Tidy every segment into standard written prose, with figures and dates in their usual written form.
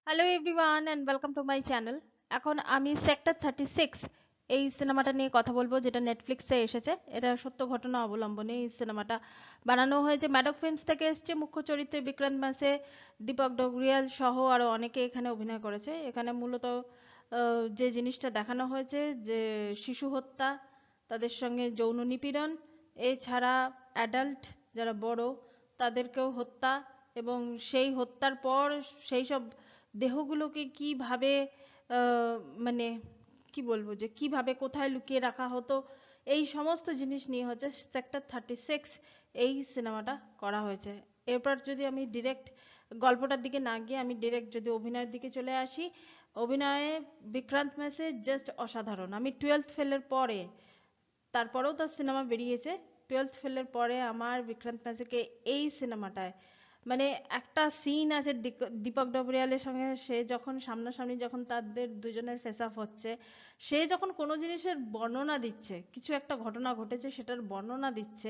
Hello everyone and welcome to my channel. এখন আমি sector 36 এই সিনেমাটা নিয়ে কথা বলবো, যেটা নেটফ্লিক্সে এসেছে। এটা সত্য ঘটনা অবলম্বনে এই সিনেমাটা বানানো হয়েছে। ম্যাডক ফিল্মস থেকে এসেছে। মুখ্য চরিত্রে বিক্রান্ত ম্যাসে, দীপক ডোগরিয়াল সহ আরও অনেকে এখানে অভিনয় করেছে। এখানে মূলত যে জিনিসটা দেখানো হয়েছে, যে শিশু হত্যা, তাদের সঙ্গে যৌন নিপীড়ন, এছাড়া অ্যাডাল্ট যারা বড় তাদেরকেও হত্যা, এবং সেই হত্যার পর সেই সব দেহগুলোকে কিভাবে আহ, মানে কি বলবো, যে কিভাবে কোথায় লুকিয়ে রাখা হতো, এই সমস্ত জিনিস নিয়ে হচ্ছে সেক্টর 36 এই সিনেমাটা করা হয়েছে। এরপর যদি আমি ডিরেক্ট গল্পটার দিকে না গিয়ে আমি ডিরেক্ট যদি অভিনয়ের দিকে চলে আসি, অভিনয়ে বিক্রান্ত ম্যাসে জাস্ট অসাধারণ। আমি 12th ফেলের পরে, তারপরেও তার সিনেমা বেরিয়েছে, 12th ফেলের পরে আমার বিক্রান্ত ম্যাসেকে এই সিনেমাটায় মানে একটা সিন আছে দীপক ডবরিয়ালের সঙ্গে, সে যখন সামনাসামনি যখন তাদের দুজনের ফেস অফ হচ্ছে, সে যখন কোনো জিনিসের বর্ণনা দিচ্ছে, কিছু একটা ঘটনা ঘটেছে সেটার বর্ণনা দিচ্ছে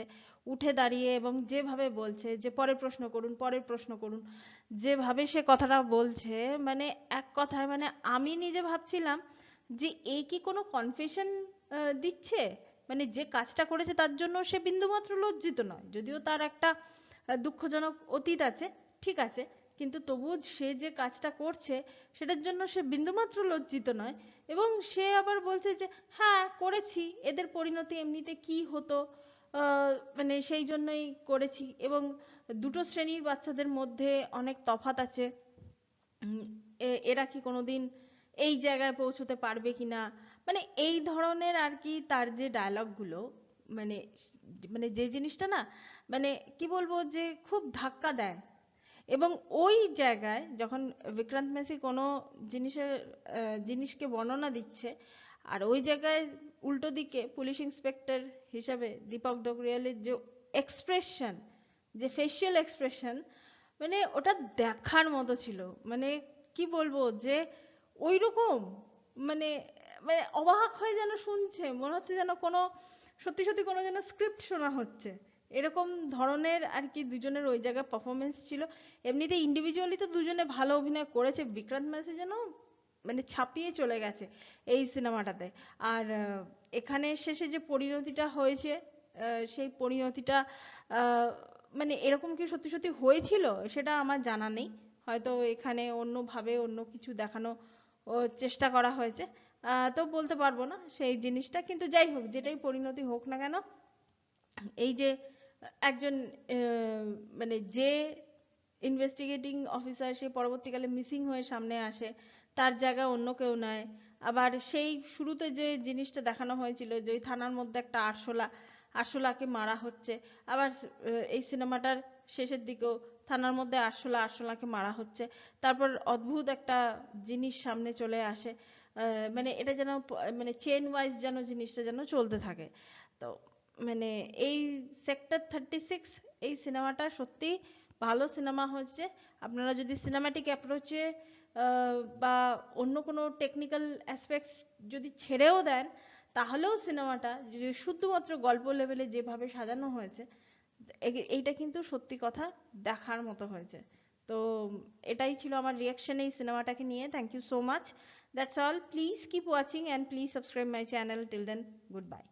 উঠে দাঁড়িয়ে, এবং যেভাবে বলছে যে পরের প্রশ্ন করুন পরের প্রশ্ন করুন, যেভাবে সে কথাটা বলছে, মানে এক কথায় মানে আমি নিজে ভাবছিলাম যে এ কি কোনো কনফেশন দিচ্ছে, মানে যে কাজটা করেছে তার জন্য সে বিন্দুমাত্র লজ্জিত নয়, যদিও তার একটা দুঃখজনক অতীত আছে, ঠিক আছে, কিন্তু তবুও সে যে কাজটা করছে সেটার জন্য সে বিন্দুমাত্র লজ্জিত নয়। এবং সে আবার বলছে যে হ্যাঁ করেছি, এদের পরিণতি এমনিতে কি হতো, মানে সেই জন্যই করেছি, এবং দুটো শ্রেণীর বাচ্চাদের মধ্যে অনেক তফাৎ আছে। উম, এরা কি কোনোদিন এই জায়গায় পৌঁছতে পারবে কিনা, মানে এই ধরনের আর কি তার যে ডায়লগগুলো, মানে মানে যে জিনিসটা না, মানে কি বলবো, যে খুব ধাক্কা দেয়। এবং ওই জায়গায় যখন বিক্রান্ত মেসি কোনো জিনিসের জিনিসকে বর্ণনা দিচ্ছে, আর ওই জায়গায় উল্টো দিকে পুলিশ ইন্সপেক্টর হিসাবে দীপক ডোগরিয়ালের যে এক্সপ্রেশন, যে ফেসিয়াল এক্সপ্রেশন, মানে ওটা দেখার মতো ছিল। মানে কি বলবো, যে ওই রকম মানে মানে অবাক হয়ে যেন শুনছে, মনে হচ্ছে যেন কোনো সত্যি সত্যি কোনো যেন স্ক্রিপ্ট শোনা হচ্ছে, এরকম ধরনের আর কি দুজনের ওই জায়গায় পারফরমেন্স ছিল। এমনিতে ইন্ডিভিজুয়ালি তো দুজনে ভালো অভিনয় করেছে, বিক্রান্ত ম্যাসে যেন মানে ছাপিয়ে চলে গেছে এই সিনেমাটাতে। আর এখানে শেষে যে পরিণতিটা হয়েছে, সেই পরিণতিটা আহ, মানে এরকম কি সত্যি সত্যি হয়েছিল সেটা আমার জানা নেই, হয়তো এখানে অন্যভাবে অন্য কিছু দেখানো ও চেষ্টা করা হয়েছে। তো বলতে পারবো না সেই জিনিসটা, কিন্তু যাই হোক, যেটাই পরিণতি হোক না কেন, এই যে একজন মানে যে ইনভেস্টিগেটিং অফিসার, সে পরবর্তীকালে মিসিং হয়ে সামনে আসে, তার জায়গায় অন্য কেউ নেয়। আবার সেই শুরুতে যে জিনিসটা দেখানো হয়েছিল, যে ওই থানার মধ্যে একটা আরশোলা, আরশোলাকে মারা হচ্ছে, আবার এই সিনেমাটার শেষের দিকেও থানার মধ্যে আরশোলা, আরশোলাকে মারা হচ্ছে। তারপর অদ্ভুত একটা জিনিস সামনে চলে আসে, মানে এটা যেন মানে চেন ওয়াইজ যেন জিনিসটা যেন চলতে থাকে। তো মানে এই সেক্টর 36 এই সিনেমাটা সত্যি ভালো সিনেমা হয়েছে। আপনারা যদি সিনেমাটিক অ্যাপ্রোচে বা অন্য কোনো টেকনিক্যাল অ্যাসপেক্টস যদি ছেড়েও দেন, তাহলেও সিনেমাটা যদি শুধুমাত্র গল্প লেভেলে যেভাবে সাজানো হয়েছে, এইটা কিন্তু সত্যি কথা দেখার মতো হয়েছে। তো এটাই ছিল আমার রিয়াকশন এই সিনেমাটাকে নিয়ে। Thank you so much. That's all. Please keep watching and please subscribe my channel. Till then, good by.